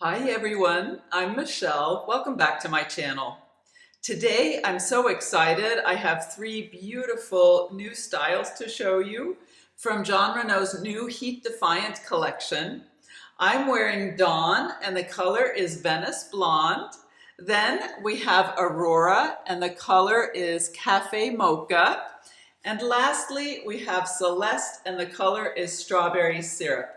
Hi everyone, I'm Michelle. Welcome back to my channel. Today I'm so excited. I have three beautiful new styles to show you from Jon Renau's new Heat Defiant collection. I'm wearing Dawn and the color is Venice Blonde. Then we have Aurora and the color is Cafe Mocha. And lastly we have Celeste and the color is Strawberry Syrup.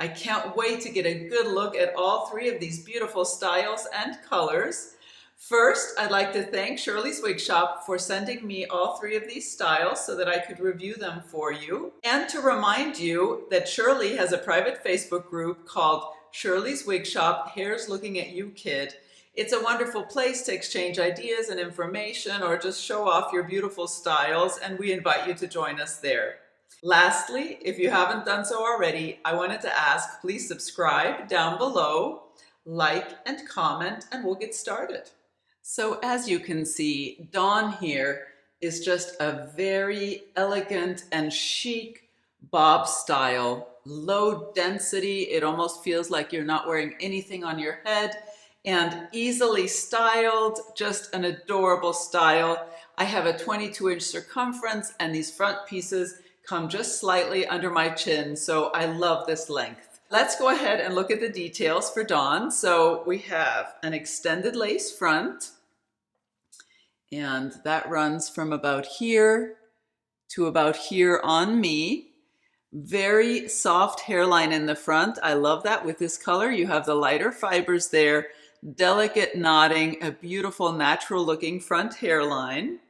I can't wait to get a good look at all three of these beautiful styles and colors. First, I'd like to thank Shirley's Wig Shop for sending me all three of these styles so that I could review them for you. And to remind you that Shirley has a private Facebook group called Shirley's Wig Shop, Hair's Looking at You Kid. It's a wonderful place to exchange ideas and information or just show off your beautiful styles, and we invite you to join us there. Lastly, if you haven't done so already, I wanted to ask, please subscribe down below, like and comment, and we'll get started. So as you can see, Dawn here is just a very elegant and chic bob style, low density. It almost feels like you're not wearing anything on your head, and easily styled, just an adorable style. I have a 22-inch circumference, and these front pieces come just slightly under my chin, so I love this length. Let's go ahead and look at the details for Dawn. So we have an extended lace front, and that runs from about here to about here on me. Very soft hairline in the front. I love that with this color. You have the lighter fibers there, delicate knotting, a beautiful natural looking front hairline.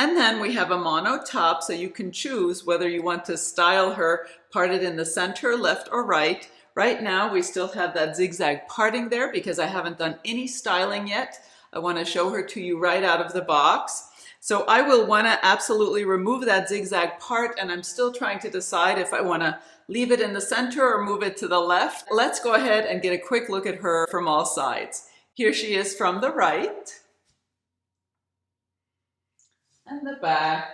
And then we have a mono top, so you can choose whether you want to style her parted in the center, left or right. Right now we still have that zigzag parting there because I haven't done any styling yet. I want to show her to you right out of the box. So I will want to absolutely remove that zigzag part, and I'm still trying to decide if I want to leave it in the center or move it to the left. Let's go ahead and get a quick look at her from all sides. Here she is from the right. And the back.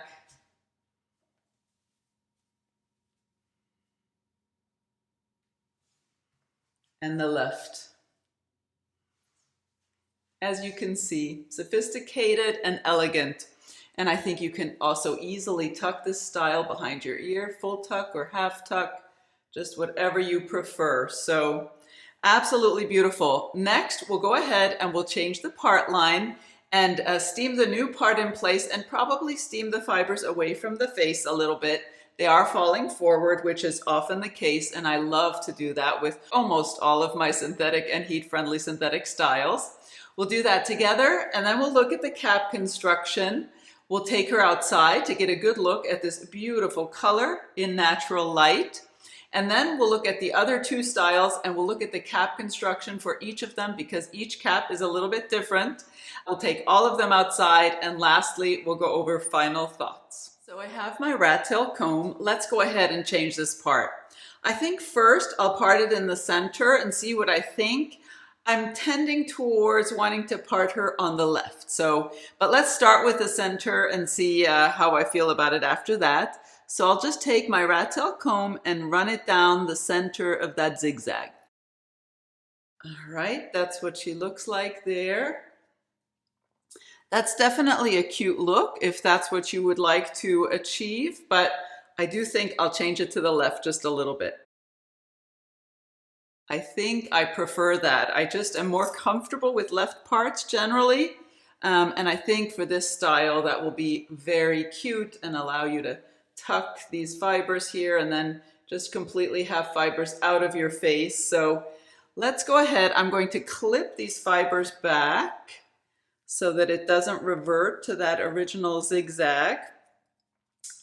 And the left. As you can see, sophisticated and elegant. And I think you can also easily tuck this style behind your ear, full tuck or half tuck, just whatever you prefer. So absolutely beautiful. Next, we'll go ahead and we'll change the part line and steam the new part in place and probably steam the fibers away from the face a little bit. They are falling forward, which is often the case, and I love to do that with almost all of my synthetic and heat-friendly synthetic styles. We'll do that together, and then we'll look at the cap construction. We'll take her outside to get a good look at this beautiful color in natural light. And then we'll look at the other two styles and we'll look at the cap construction for each of them because each cap is a little bit different. We'll take all of them outside, and lastly, we'll go over final thoughts. So I have my rat tail comb. Let's go ahead and change this part. I think first I'll part it in the center and see what I think. I'm tending towards wanting to part her on the left. But let's start with the center and see how I feel about it after that. So I'll just take my rat tail comb and run it down the center of that zigzag. All right, that's what she looks like there. That's definitely a cute look if that's what you would like to achieve, but I do think I'll change it to the left just a little bit. I think I prefer that. I just am more comfortable with left parts generally, and I think for this style that will be very cute and allow you to tuck these fibers here and then just completely have fibers out of your face. So let's go ahead. I'm going to clip these fibers back so that it doesn't revert to that original zigzag.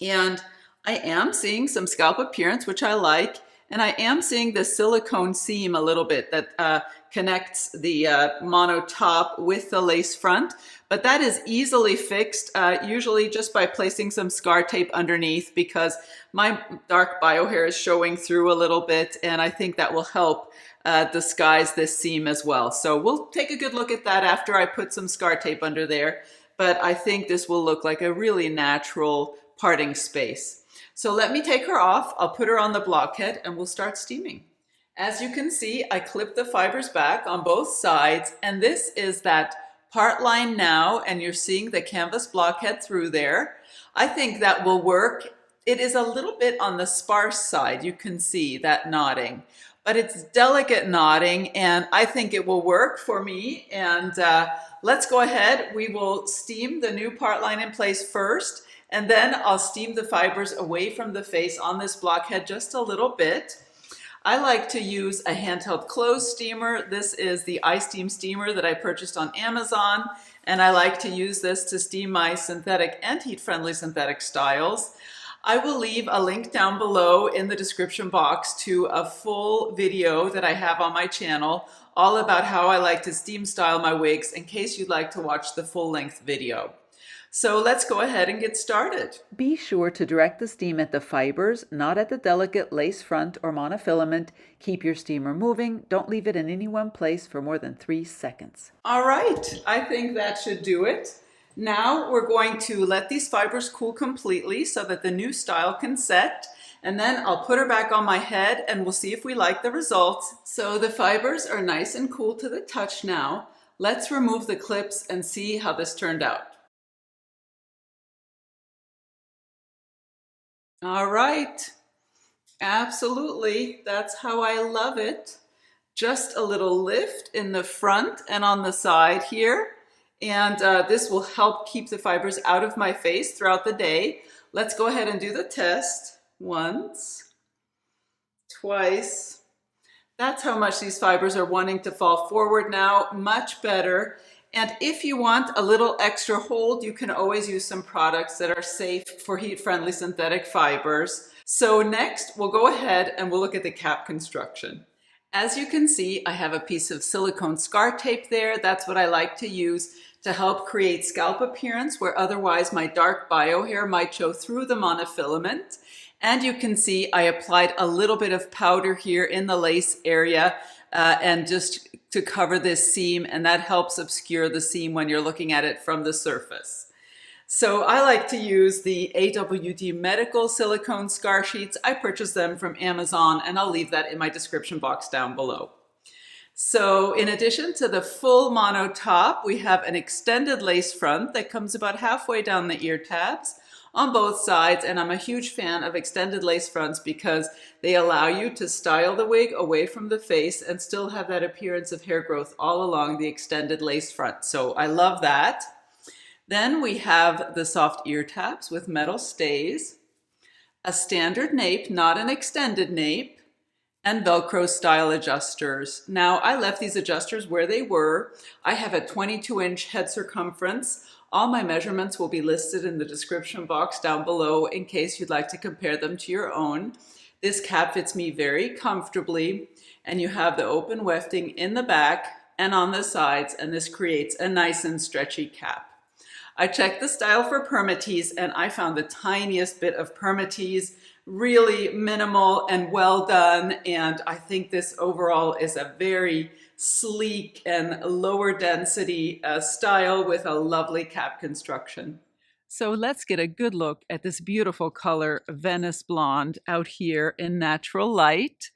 And I am seeing some scalp appearance, which I like. And I am seeing the silicone seam a little bit that connects the mono top with the lace front, but that is easily fixed, usually just by placing some scar tape underneath because my dark bio hair is showing through a little bit, and I think that will help disguise this seam as well. So we'll take a good look at that after I put some scar tape under there, but I think this will look like a really natural parting space. So let me take her off. I'll put her on the blockhead and we'll start steaming. As you can see, I clipped the fibers back on both sides, and this is that part line now, and you're seeing the canvas blockhead through there. I think that will work. It is a little bit on the sparse side, you can see that knotting, but it's delicate knotting, and I think it will work for me. And let's go ahead. We will steam the new part line in place first, and then I'll steam the fibers away from the face on this blockhead just a little bit. I like to use a handheld clothes steamer. This is the iSteam steamer that I purchased on Amazon, and I like to use this to steam my synthetic and heat-friendly synthetic styles. I will leave a link down below in the description box to a full video that I have on my channel all about how I like to steam style my wigs in case you'd like to watch the full-length video. So let's go ahead and get started. Be sure to direct the steam at the fibers, not at the delicate lace front or monofilament. Keep your steamer moving. Don't leave it in any one place for more than 3 seconds. All right, I think that should do it. Now we're going to let these fibers cool completely so that the new style can set. And then I'll put her back on my head and we'll see if we like the results. So the fibers are nice and cool to the touch now. Let's remove the clips and see how this turned out. All right, absolutely, that's how I love it. Just a little lift in the front and on the side here, and this will help keep the fibers out of my face throughout the day. Let's go ahead and do the test. Once, twice. That's how much these fibers are wanting to fall forward now, much better. And if you want a little extra hold, you can always use some products that are safe for heat-friendly synthetic fibers. So next, we'll go ahead and we'll look at the cap construction. As you can see, I have a piece of silicone scar tape there. That's what I like to use to help create scalp appearance where otherwise my dark bio hair might show through the monofilament. And you can see I applied a little bit of powder here in the lace area and just to cover this seam, and that helps obscure the seam when you're looking at it from the surface. So I like to use the AWD Medical silicone scar sheets. I purchased them from Amazon, and I'll leave that in my description box down below. So in addition to the full mono top, we have an extended lace front that comes about halfway down the ear tabs on both sides, and I'm a huge fan of extended lace fronts because they allow you to style the wig away from the face and still have that appearance of hair growth all along the extended lace front. So I love that. Then we have the soft ear tabs with metal stays, a standard nape, not an extended nape, and Velcro style adjusters. Now I left these adjusters where they were. I have a 22-inch head circumference. All my measurements will be listed in the description box down below in case you'd like to compare them to your own. This cap fits me very comfortably, and you have the open wefting in the back and on the sides, and this creates a nice and stretchy cap. I checked the style for permatease, and I found the tiniest bit of permatease, really minimal and well done, and I think this overall is a very sleek and lower density style with a lovely cap construction. So let's get a good look at this beautiful color, Venice Blonde, out here in natural light.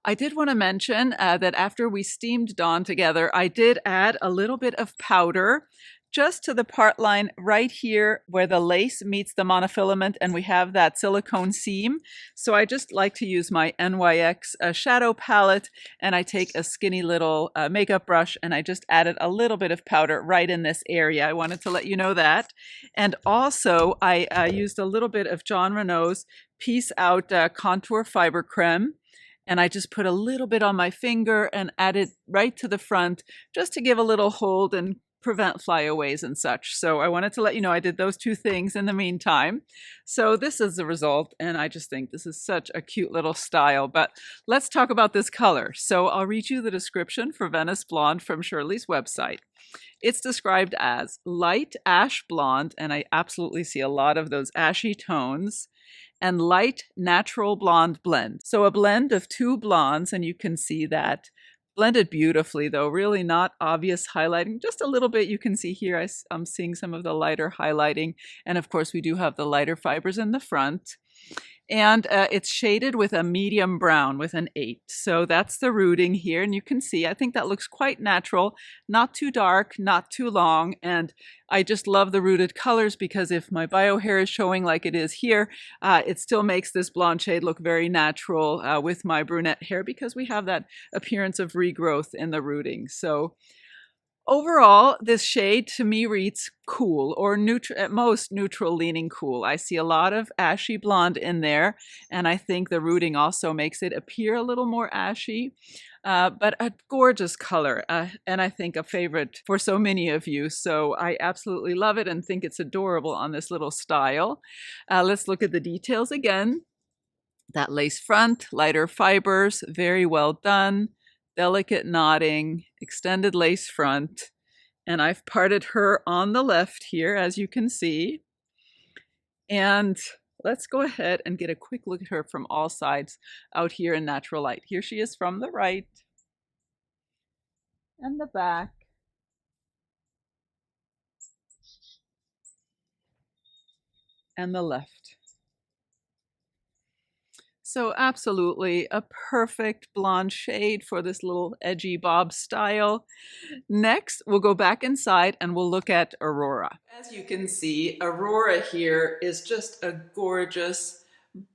I did want to mention that after we steamed Dawn together, I did add a little bit of powder just to the part line right here where the lace meets the monofilament and we have that silicone seam. So I just like to use my NYX shadow palette, and I take a skinny little makeup brush and I just added a little bit of powder right in this area. I wanted to let you know that. And also I used a little bit of Jon Renau's Peace Out Contour Fiber Creme. And I just put a little bit on my finger and added right to the front just to give a little hold and prevent flyaways and such. So I wanted to let you know I did those two things in the meantime. So this is the result, and I just think this is such a cute little style. But let's talk about this color. So I'll read you the description for Venice Blonde from Shirley's website. It's described as light ash blonde, and I absolutely see a lot of those ashy tones, and light natural blonde blend. So a blend of two blondes, and you can see that blended beautifully, though really not obvious highlighting, just a little bit. You can see here I'm seeing some of the lighter highlighting, and of course we do have the lighter fibers in the front. And it's shaded with a medium brown with an 8. So that's the rooting here. And you can see, I think that looks quite natural, not too dark, not too long. And I just love the rooted colors because if my bio hair is showing like it is here, it still makes this blonde shade look very natural with my brunette hair because we have that appearance of regrowth in the rooting. So overall, this shade to me reads cool, or neutral, at most neutral leaning cool. I see a lot of ashy blonde in there, and I think the rooting also makes it appear a little more ashy, but a gorgeous color, and I think a favorite for so many of you. So I absolutely love it and think it's adorable on this little style. Let's look at the details again. That lace front, lighter fibers, very well done. Delicate knotting, extended lace front, and I've parted her on the left here, as you can see. And let's go ahead and get a quick look at her from all sides out here in natural light. Here she is from the right and the back. And the left. So absolutely a perfect blonde shade for this little edgy bob style. Next, we'll go back inside and we'll look at Aurora. As you can see, Aurora here is just a gorgeous,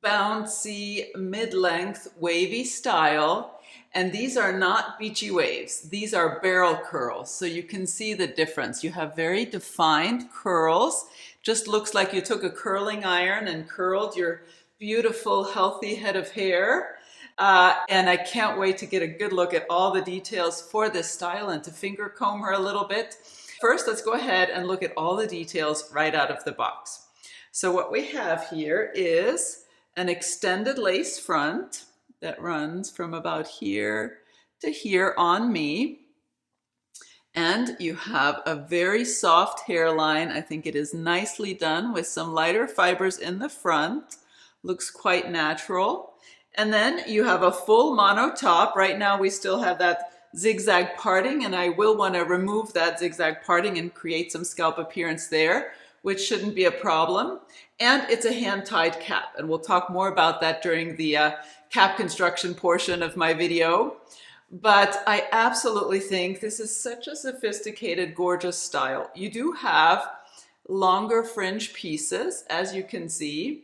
bouncy, mid-length, wavy style. And these are not beachy waves. These are barrel curls. So you can see the difference. You have very defined curls. Just looks like you took a curling iron and curled your beautiful, healthy head of hair. And I can't wait to get a good look at all the details for this style and to finger comb her a little bit. First, let's go ahead and look at all the details right out of the box. So what we have here is an extended lace front that runs from about here to here on me. And you have a very soft hairline. I think it is nicely done with some lighter fibers in the front. Looks quite natural. And then you have a full mono top. Right now we still have that zigzag parting, and I will want to remove that zigzag parting and create some scalp appearance there, which shouldn't be a problem. And it's a hand-tied cap, and we'll talk more about that during the cap construction portion of my video. But I absolutely think this is such a sophisticated, gorgeous style. You do have longer fringe pieces, as you can see,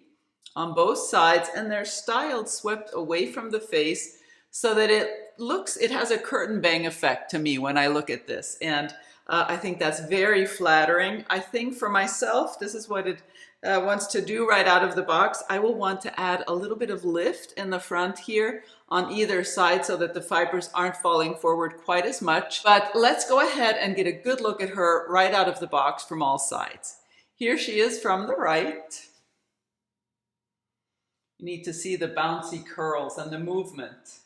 on both sides, and they're styled swept away from the face so that it has a curtain bang effect to me when I look at this. And I think that's very flattering. I think for myself, this is what it wants to do right out of the box. I will want to add a little bit of lift in the front here on either side so that the fibers aren't falling forward quite as much. But let's go ahead and get a good look at her right out of the box from all sides. Here she is from the right. You need to see the bouncy curls and the movement.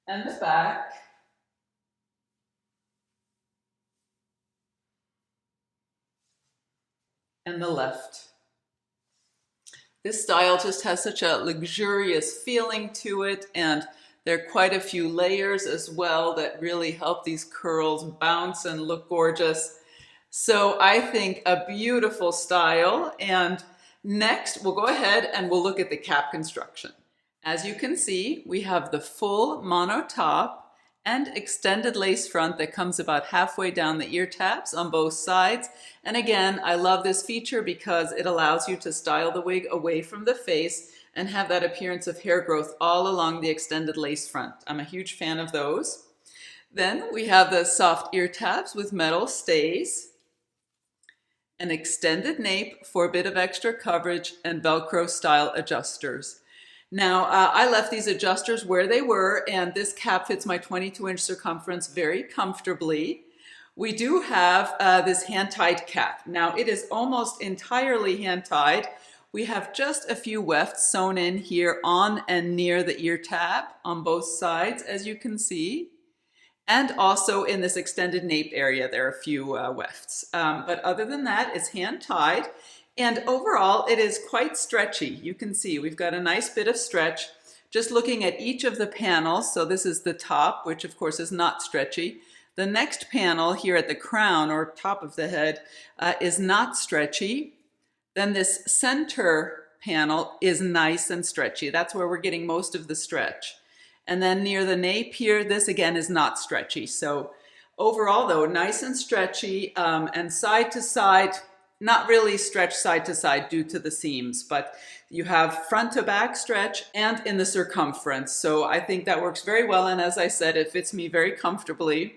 And the back. And the left. This style just has such a luxurious feeling to it, and there are quite a few layers as well that really help these curls bounce and look gorgeous. So I think a beautiful style. And next, we'll go ahead and we'll look at the cap construction. As you can see, we have the full mono top and extended lace front that comes about halfway down the ear tabs on both sides. And again, I love this feature because it allows you to style the wig away from the face and have that appearance of hair growth all along the extended lace front. I'm a huge fan of those. Then we have the soft ear tabs with metal stays, an extended nape for a bit of extra coverage, and Velcro style adjusters. Now, I left these adjusters where they were, and this cap fits my 22-inch circumference very comfortably. We do have this hand-tied cap. Now, it is almost entirely hand-tied. We have just a few wefts sewn in here on and near the ear tab on both sides, as you can see. And also in this extended nape area, there are a few wefts. But other than that, it's hand-tied. And overall, it is quite stretchy. You can see we've got a nice bit of stretch. Just looking at each of the panels, so this is the top, which of course is not stretchy. The next panel here at the crown or top of the head is not stretchy. Then this center panel is nice and stretchy. That's where we're getting most of the stretch. And then near the nape here, this again is not stretchy. So overall though, nice and stretchy, and side to side, not really stretched side to side due to the seams, but you have front to back stretch and in the circumference. So I think that works very well. And as I said, it fits me very comfortably.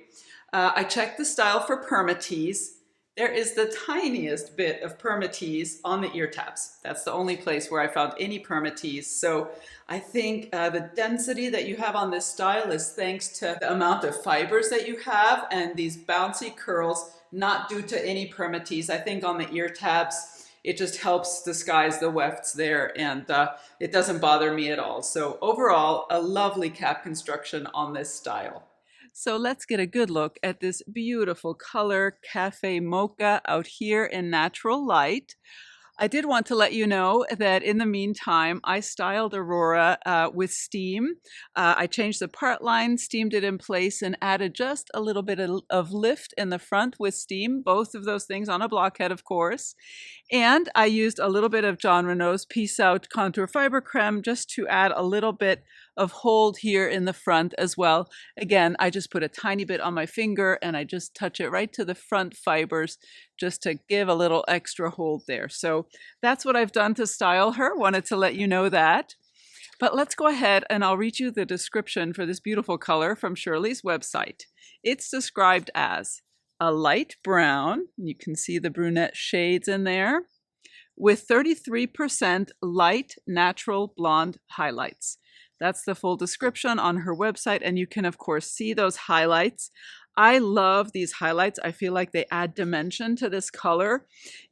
I checked the style for permatease. There is the tiniest bit of permatease on the ear tabs. That's the only place where I found any permatease. So I think the density that you have on this style is thanks to the amount of fibers that you have and these bouncy curls, not due to any permatease. I think on the ear tabs, it just helps disguise the wefts there, and it doesn't bother me at all. So overall, a lovely cap construction on this style. So let's get a good look at this beautiful color Cafe Mocha out here in natural light. I did want to let you know that in the meantime, I styled Aurora with steam. I changed the part line, steamed it in place, and added just a little bit of lift in the front with steam, both of those things on a blockhead, of course. And I used a little bit of Jon Renau's Peace Out Contour Fiber Creme just to add a little bit of hold here in the front as well. Again, I just put a tiny bit on my finger and I just touch it right to the front fibers just to give a little extra hold there. So that's what I've done to style her. Wanted to let you know that. But let's go ahead and I'll read you the description for this beautiful color from Shirley's website. It's described as a light brown, you can see the brunette shades in there, with 33% light natural blonde highlights. That's the full description on her website, and you can of course see those highlights. I love these highlights. I feel like they add dimension to this color.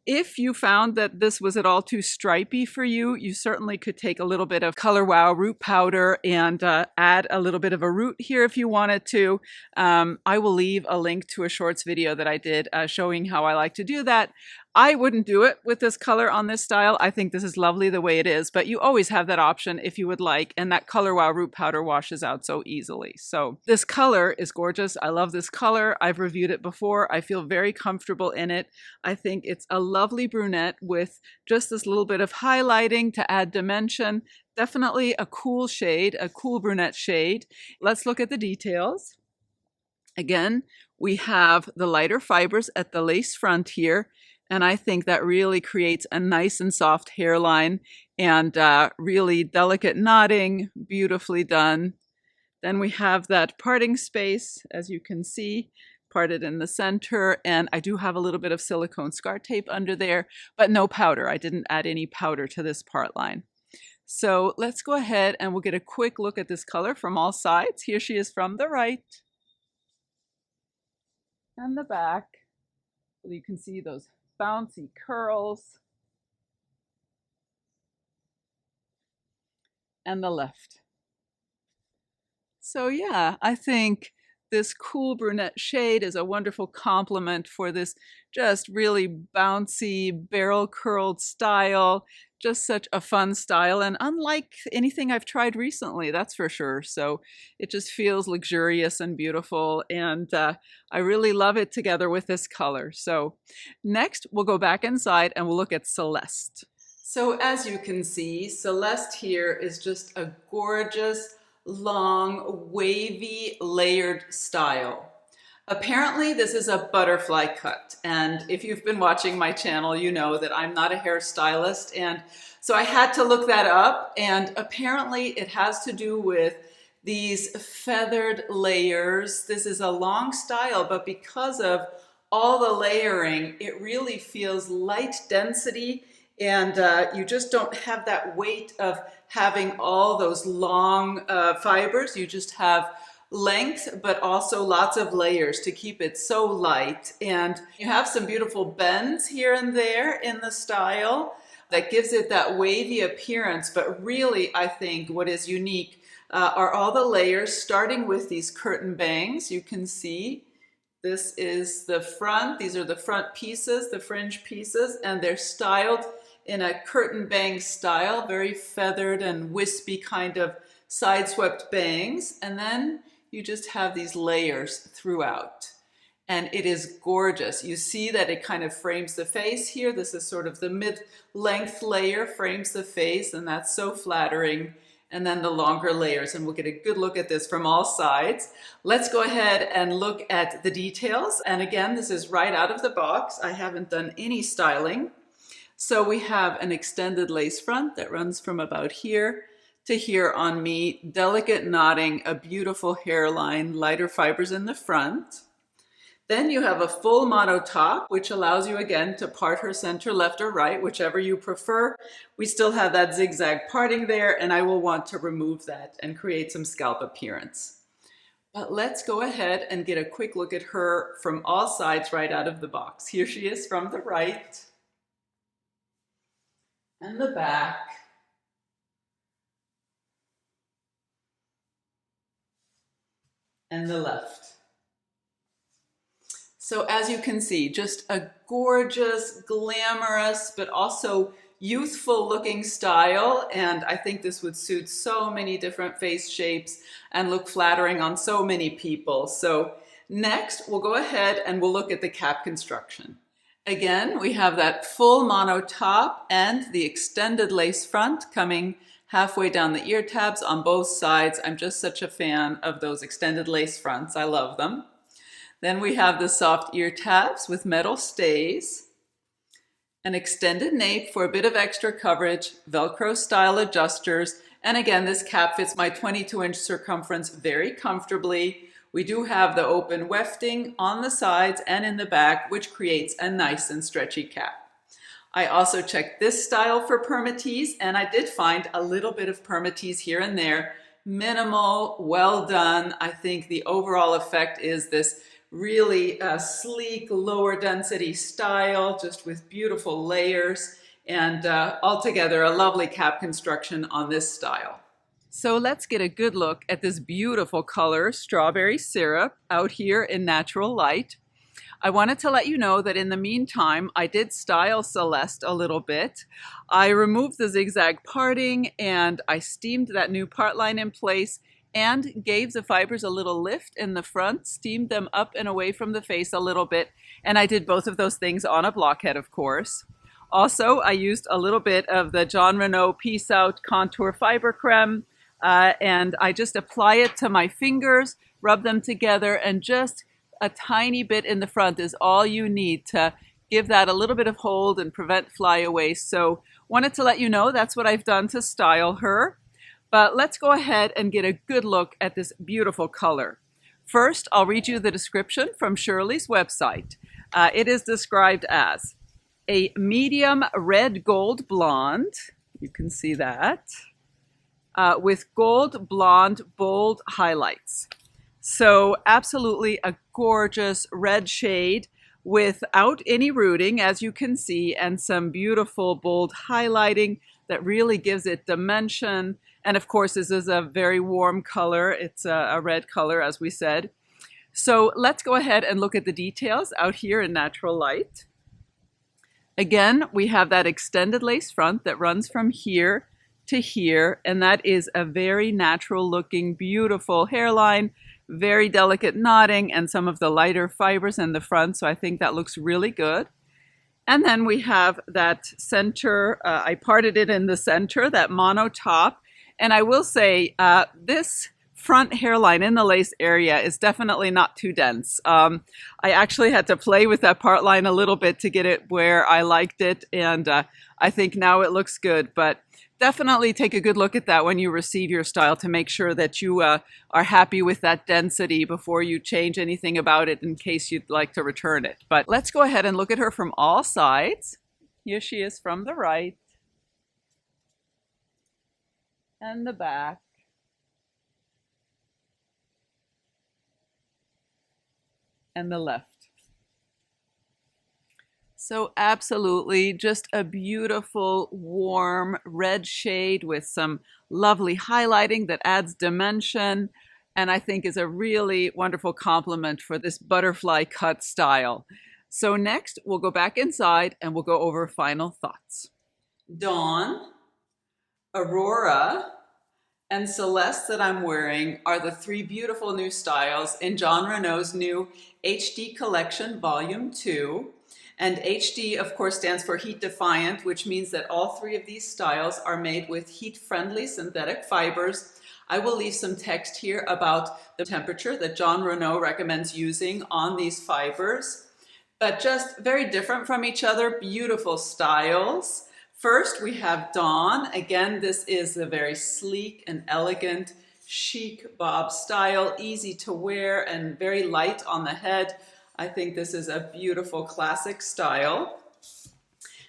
If you found that this was at all too stripy for you, you certainly could take a little bit of Color Wow root powder and add a little bit of a root here if you wanted to. I will leave a link to a shorts video that I did showing how I like to do that. I wouldn't do it with this color on this style. I think this is lovely the way it is, but you always have that option if you would like, and that Color Wow root powder washes out so easily. So this color is gorgeous. I love this color. I've reviewed it before. I feel very comfortable in it. I think it's a lovely brunette with just this little bit of highlighting to add dimension. Definitely a cool shade, a cool brunette shade. Let's look at the details. Again, we have the lighter fibers at the lace front here. And I think that really creates a nice and soft hairline and really delicate knotting, beautifully done. Then we have that parting space, as you can see, parted in the center. And I do have a little bit of silicone scar tape under there, but no powder. I didn't add any powder to this part line. So let's go ahead and we'll get a quick look at this color from all sides. Here she is from the right and the back. Well, you can see those bouncy curls, and the left. So yeah, I think this cool brunette shade is a wonderful complement for this just really bouncy barrel curled style. Just such a fun style, and unlike anything I've tried recently, that's for sure. So it just feels luxurious and beautiful, and I really love it together with this color. So next we'll go back inside and we'll look at Celeste. So as you can see, Celeste here is just a gorgeous, long, wavy, layered style. Apparently this is a butterfly cut, and if you've been watching my channel, you know that I'm not a hairstylist, and so I had to look that up, and apparently it has to do with these feathered layers. This is a long style, but because of all the layering, it really feels light density, and you just don't have that weight of having all those long fibers. You just have length, but also lots of layers to keep it so light. And you have some beautiful bends here and there in the style that gives it that wavy appearance. But really, I think what is unique are all the layers, starting with these curtain bangs. You can see this is the front. These are the front pieces, the fringe pieces, and they're styled in a curtain bang style, very feathered and wispy kind of side swept bangs. And then you just have these layers throughout. and it is gorgeous. You see that it kind of frames the face here. This is sort of the mid-length layer frames the face, and that's so flattering. And then the longer layers, and we'll get a good look at this from all sides. Let's go ahead and look at the details. And again, this is right out of the box. I haven't done any styling. So we have an extended lace front that runs from about here to here on me, delicate knotting, a beautiful hairline, lighter fibers in the front. Then you have a full mono top, which allows you again to part her center left or right, whichever you prefer. We still have that zigzag parting there, and I will want to remove that and create some scalp appearance. But let's go ahead and get a quick look at her from all sides right out of the box. Here she is from the right and the back. And the left. So as you can see, just a gorgeous, glamorous, but also youthful looking style. And I think this would suit so many different face shapes and look flattering on so many people. So next, we'll go ahead and we'll look at the cap construction. Again, we have that full mono top and the extended lace front coming halfway down the ear tabs on both sides. I'm just such a fan of those extended lace fronts. I love them. Then we have the soft ear tabs with metal stays, an extended nape for a bit of extra coverage, Velcro style adjusters, and again, this cap fits my 22-inch circumference very comfortably. We do have the open wefting on the sides and in the back, which creates a nice and stretchy cap. I also checked this style for permatease, and I did find a little bit of permatease here and there. Minimal, well done. I think the overall effect is this really sleek, lower density style, just with beautiful layers, and altogether a lovely cap construction on this style. So let's get a good look at this beautiful color, strawberry syrup, out here in natural light. I wanted to let you know that in the meantime, I did style Celeste a little bit. I removed the zigzag parting and I steamed that new part line in place and gave the fibers a little lift in the front, steamed them up and away from the face a little bit. And I did both of those things on a blockhead, of course. Also, I used a little bit of the Jon Renau Peace Out Contour Fiber Creme, and I just apply it to my fingers, rub them together, and just a tiny bit in the front is all you need to give that a little bit of hold and prevent flyaways. So wanted to let you know that's what I've done to style her. But let's go ahead and get a good look at this beautiful color. First, I'll read you the description from Shirley's website. It is described as a medium red gold blonde. You can see that. With gold blonde bold highlights. So absolutely a gorgeous red shade without any rooting, as you can see, and some beautiful bold highlighting that really gives it dimension. And of course, this is a very warm color. It's a red color, as we said. So let's go ahead and look at the details out here in natural light. Again, we have that extended lace front that runs from here to here, and that is a very natural looking, beautiful hairline, very delicate knotting, and some of the lighter fibers in the front, so I think that looks really good. And then we have that center, I parted it in the center, that mono top, and I will say this front hairline in the lace area is definitely not too dense. I actually had to play with that part line a little bit to get it where I liked it, and I think now it looks good, but definitely take a good look at that when you receive your style to make sure that you are happy with that density before you change anything about it in case you'd like to return it. But let's go ahead and look at her from all sides. Here she is from the right and the back and the left. So absolutely just a beautiful, warm red shade with some lovely highlighting that adds dimension, and I think is a really wonderful complement for this butterfly cut style. So next, we'll go back inside and we'll go over final thoughts. Dawn, Aurora, and Celeste that I'm wearing are the three beautiful new styles in Jon Renau's new HD Collection Volume 2. And HD, of course, stands for heat defiant, which means that all three of these styles are made with heat-friendly synthetic fibers. I will leave some text here about the temperature that Jon Renau recommends using on these fibers, but just very different from each other, beautiful styles. First, we have Dawn. Again, this is a very sleek and elegant, chic bob style, easy to wear and very light on the head. I think this is a beautiful classic style.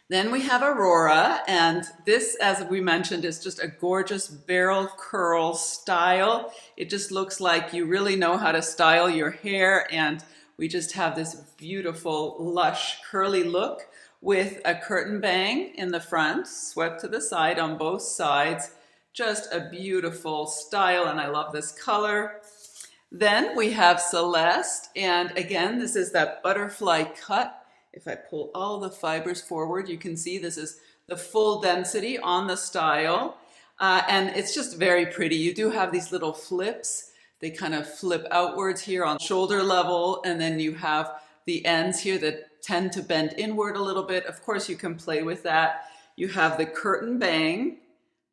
Then we have Aurora, and this, as we mentioned, is just a gorgeous barrel curl style. It just looks like you really know how to style your hair, and we just have this beautiful, lush, curly look with a curtain bang in the front, swept to the side on both sides. Just a beautiful style, and I love this color. Then we have Celeste, and again, this is that butterfly cut. If I pull all the fibers forward, you can see this is the full density on the style, and it's just very pretty. You do have these little flips. They kind of flip outwards here on shoulder level, and then you have the ends here that tend to bend inward a little bit. Of course, you can play with that. You have the curtain bang,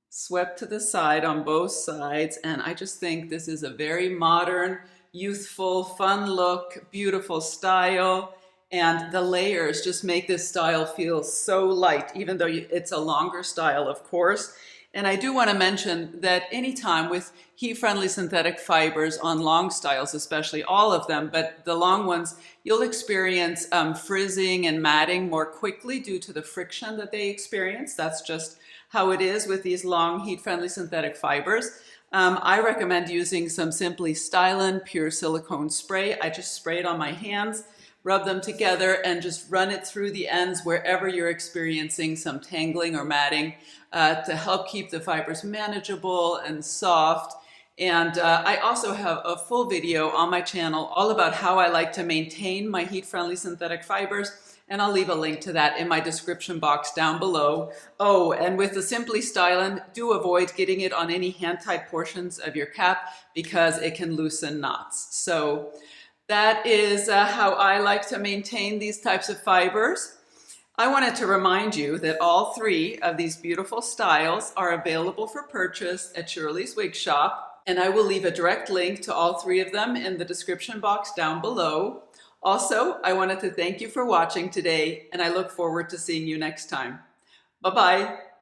swept to the side on both sides, and I just think this is a very modern, youthful, fun look, beautiful style, and the layers just make this style feel so light, even though it's a longer style, of course. And I do want to mention that anytime with heat-friendly synthetic fibers on long styles, especially all of them, but the long ones, you'll experience frizzing and matting more quickly due to the friction that they experience. That's just how it is with these long heat-friendly synthetic fibers. I recommend using some Simply Stylin' pure silicone spray. I just spray it on my hands, rub them together, and just run it through the ends wherever you're experiencing some tangling or matting to help keep the fibers manageable and soft. And I also have a full video on my channel all about how I like to maintain my heat-friendly synthetic fibers, and I'll leave a link to that in my description box down below. Oh, and with the Simply Stylin', do avoid getting it on any hand-tied portions of your cap because it can loosen knots. So that is how I like to maintain these types of fibers. I wanted to remind you that all three of these beautiful styles are available for purchase at Shirley's Wig Shop, and I will leave a direct link to all three of them in the description box down below. Also, I wanted to thank you for watching today, and I look forward to seeing you next time. Bye-bye.